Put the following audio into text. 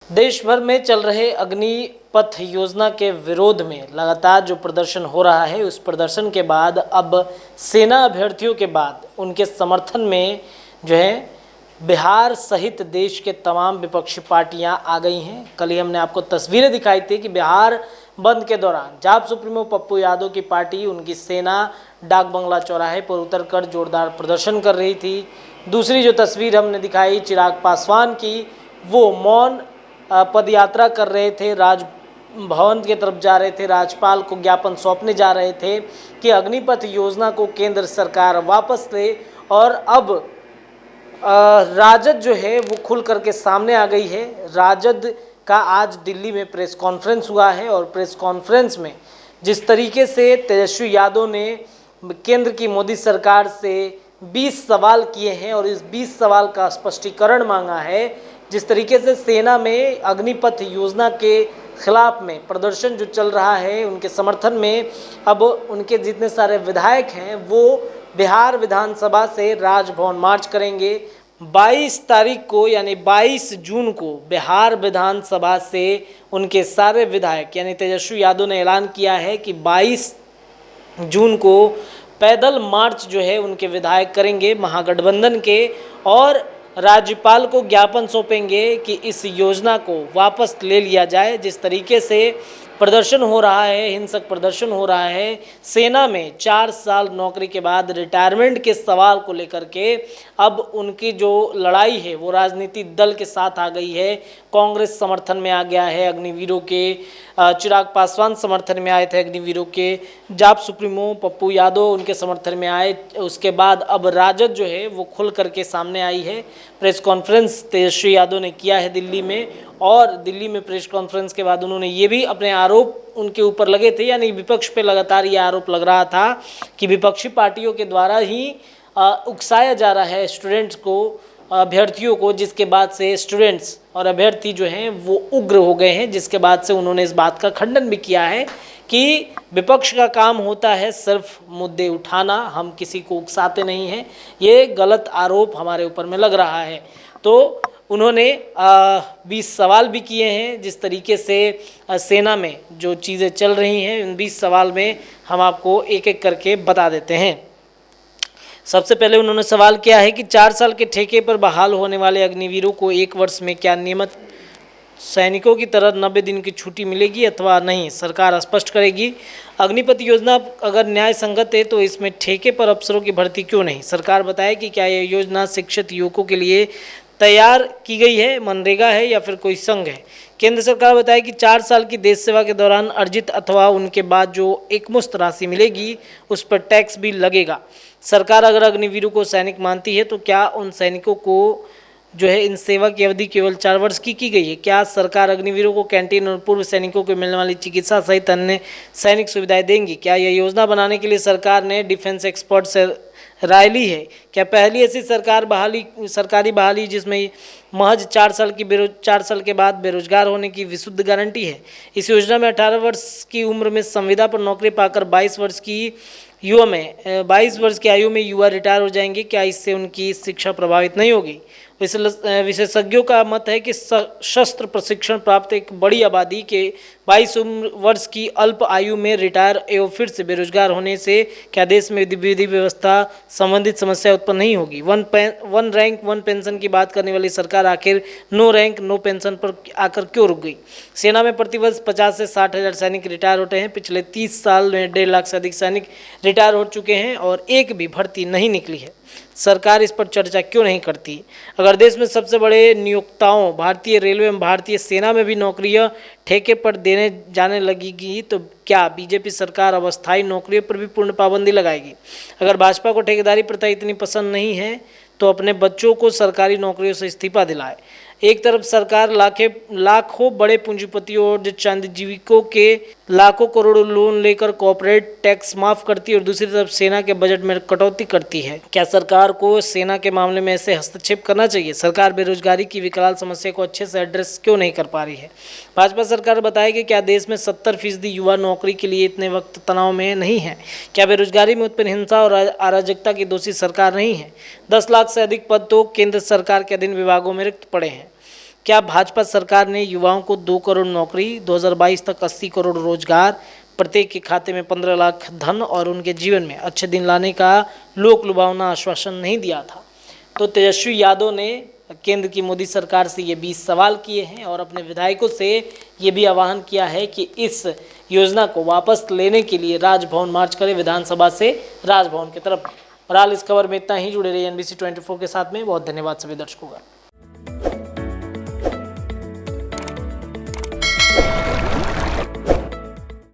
देश भर में चल रहे अग्निपथ योजना के विरोध में लगातार जो प्रदर्शन हो रहा है, उस प्रदर्शन के बाद अब सेना अभ्यर्थियों के बाद उनके समर्थन में जो है बिहार सहित देश के तमाम विपक्षी पार्टियां आ गई हैं। कल ही हमने आपको तस्वीरें दिखाई थी कि बिहार बंद के दौरान जाप सुप्रीमो पप्पू यादव की पार्टी, उनकी सेना डाक बंगला चौराहे पर उतरकर जोरदार प्रदर्शन कर रही थी। दूसरी जो तस्वीर हमने दिखाई चिराग पासवान की, वो मौन पदयात्रा कर रहे थे, राजभवन की तरफ जा रहे थे, राज्यपाल को ज्ञापन सौंपने जा रहे थे कि अग्निपथ योजना को केंद्र सरकार वापस ले। और अब राजद जो है वो खुल करके सामने आ गई है। राजद का आज दिल्ली में प्रेस कॉन्फ्रेंस हुआ है और प्रेस कॉन्फ्रेंस में जिस तरीके से तेजस्वी यादव ने केंद्र की मोदी सरकार से 20 सवाल किए हैं और इस 20 सवाल का स्पष्टीकरण मांगा है, जिस तरीके से सेना में अग्निपथ योजना के खिलाफ में प्रदर्शन जो चल रहा है, उनके समर्थन में अब उनके जितने सारे विधायक हैं वो बिहार विधानसभा से राजभवन मार्च करेंगे। 22 तारीख को यानी 22 जून को बिहार विधानसभा से उनके सारे विधायक यानी तेजस्वी यादव ने ऐलान किया है कि 22 जून को पैदल मार्च जो है उनके विधायक करेंगे महागठबंधन के, और राज्यपाल को ज्ञापन सौंपेंगे कि इस योजना को वापस ले लिया जाए। जिस तरीके से प्रदर्शन हो रहा है, हिंसक प्रदर्शन हो रहा है, सेना में 4 साल नौकरी के बाद रिटायरमेंट के सवाल को लेकर के अब उनकी जो लड़ाई है वो राजनीतिक दल के साथ आ गई है। कांग्रेस समर्थन में आ गया है अग्निवीरों के, चिराग पासवान समर्थन में आए थे अग्निवीरों के, जाप सुप्रीमो पप्पू यादव उनके समर्थन में आए। उसके बाद अब राजद जो है वो खुल करके सामने आई है। प्रेस कॉन्फ्रेंस तेजस्वी यादव ने किया है दिल्ली में, और दिल्ली में प्रेस कॉन्फ्रेंस के बाद उन्होंने ये भी अपने आरोप उनके ऊपर लगे थे, यानी विपक्ष पे लगातार ये आरोप लग रहा था कि विपक्षी पार्टियों के द्वारा ही उकसाया जा रहा है स्टूडेंट्स को, अभ्यर्थियों को, जिसके बाद से स्टूडेंट्स और अभ्यर्थी जो हैं वो उग्र हो गए हैं। जिसके बाद से उन्होंने इस बात का खंडन भी किया है कि विपक्ष का काम होता है सिर्फ मुद्दे उठाना, हम किसी को उकसाते नहीं हैं। ये गलत आरोप हमारे ऊपर में लग रहा है। तो उन्होंने 20 सवाल भी किए हैं। जिस तरीके से सेना में जो चीज़ें चल रही हैं, उन 20 सवाल में हम आपको एक एक करके बता देते हैं। सबसे पहले उन्होंने सवाल किया है कि 4 साल के ठेके पर बहाल होने वाले अग्निवीरों को 1 वर्ष में क्या नियमित सैनिकों की तरह 90 दिन की छुट्टी मिलेगी अथवा नहीं, सरकार स्पष्ट करेगी। अग्निपथ योजना अगर न्याय संगत है तो इसमें ठेके पर अफसरों की भर्ती क्यों नहीं, सरकार बताए कि क्या यह योजना शिक्षित युवकों के लिए तैयार की गई है, मनरेगा है या फिर कोई संघ है। केंद्र सरकार बताए कि 4 साल की देश सेवा के दौरान अर्जित अथवा उनके बाद जो एकमुश्त राशि मिलेगी उस पर टैक्स भी लगेगा। सरकार अगर अग्निवीरों को सैनिक मानती है तो क्या उन सैनिकों को जो है इन सेवा की अवधि केवल 4 वर्ष की गई है। क्या सरकार अग्निवीरों को कैंटीन और पूर्व सैनिकों को मिलने वाली चिकित्सा सहित अन्य सैनिक सुविधाएं देंगी। क्या यह योजना बनाने के लिए सरकार ने डिफेंस एक्सपर्ट से राय ली है। क्या पहली ऐसी सरकारी बहाली जिसमें महज 4 साल के बाद बेरोजगार होने की विशुद्ध गारंटी है। इस योजना में 18 वर्ष की उम्र में संविदा पर नौकरी पाकर 22 वर्ष की आयु में युवा रिटायर हो जाएंगे। क्या इससे उनकी शिक्षा प्रभावित नहीं होगी। विशेषज्ञों का मत है कि शस्त्र प्रशिक्षण प्राप्त एक बड़ी आबादी के 22 वर्ष की अल्प आयु में रिटायर एवं फिर से बेरोजगार होने से क्या देश में विधि व्यवस्था संबंधित समस्या उत्पन्न नहीं होगी। वन रैंक वन पेंशन की बात करने वाली सरकार आखिर नो रैंक नो पेंशन पर आकर क्यों रुक गई। सेना में प्रतिवर्ष 50 से 60 हज़ार सैनिक रिटायर होते हैं। पिछले 30 साल में 1.5 लाख से अधिक सैनिक रिटायर हो चुके हैं और एक भी भर्ती नहीं निकली है। सरकार इस पर चर्चा क्यों नहीं करती। अगर देश में सबसे बड़े नियोक्ताओं भारतीय रेलवे एवं भारतीय सेना में भी नौकरियां ठेके पर देने जाने लगेगी तो क्या बीजेपी सरकार अब अस्थायी नौकरियों पर भी पूर्ण पाबंदी लगाएगी। अगर भाजपा को ठेकेदारी प्रथा इतनी पसंद नहीं है तो अपने बच्चों को सरकारी नौकरियों से इस्तीफा दिलाए। एक तरफ सरकार लाखों बड़े पूंजीपतियों और चांदीजीविकों के लाखों करोड़ों लोन लेकर कॉर्पोरेट टैक्स माफ करती है और दूसरी तरफ सेना के बजट में कटौती करती है। क्या सरकार को सेना के मामले में ऐसे हस्तक्षेप करना चाहिए। सरकार बेरोजगारी की विकराल समस्या को अच्छे से एड्रेस क्यों नहीं कर पा रही है। भाजपा सरकार बताएगी क्या देश में 70% युवा नौकरी के लिए इतने वक्त तनाव में नहीं है। क्या बेरोजगारी में उत्पन्न हिंसा और अराजकता की दोषी सरकार नहीं है। 10 लाख से अधिक पद तो केंद्र सरकार के अधीन विभागों में रिक्त पड़े हैं। क्या भाजपा सरकार ने युवाओं को 2 करोड़ नौकरी, 2022 तक 80 करोड़ रोजगार, प्रत्येक के खाते में 15 लाख धन और उनके जीवन में अच्छे दिन लाने का लोक लुभावना आश्वासन नहीं दिया था? तो तेजस्वी यादव ने केंद्र की मोदी सरकार से ये 20 सवाल किए हैं और अपने विधायकों से ये भी आह्वान किया है कि इस योजना को वापस लेने के लिए राजभवन मार्च करें, विधानसभा से राजभवन की तरफ। और हाल इस खबर में इतना ही। जुड़े रहिए NBC 24 के साथ में। बहुत धन्यवाद सभी दर्शकों का।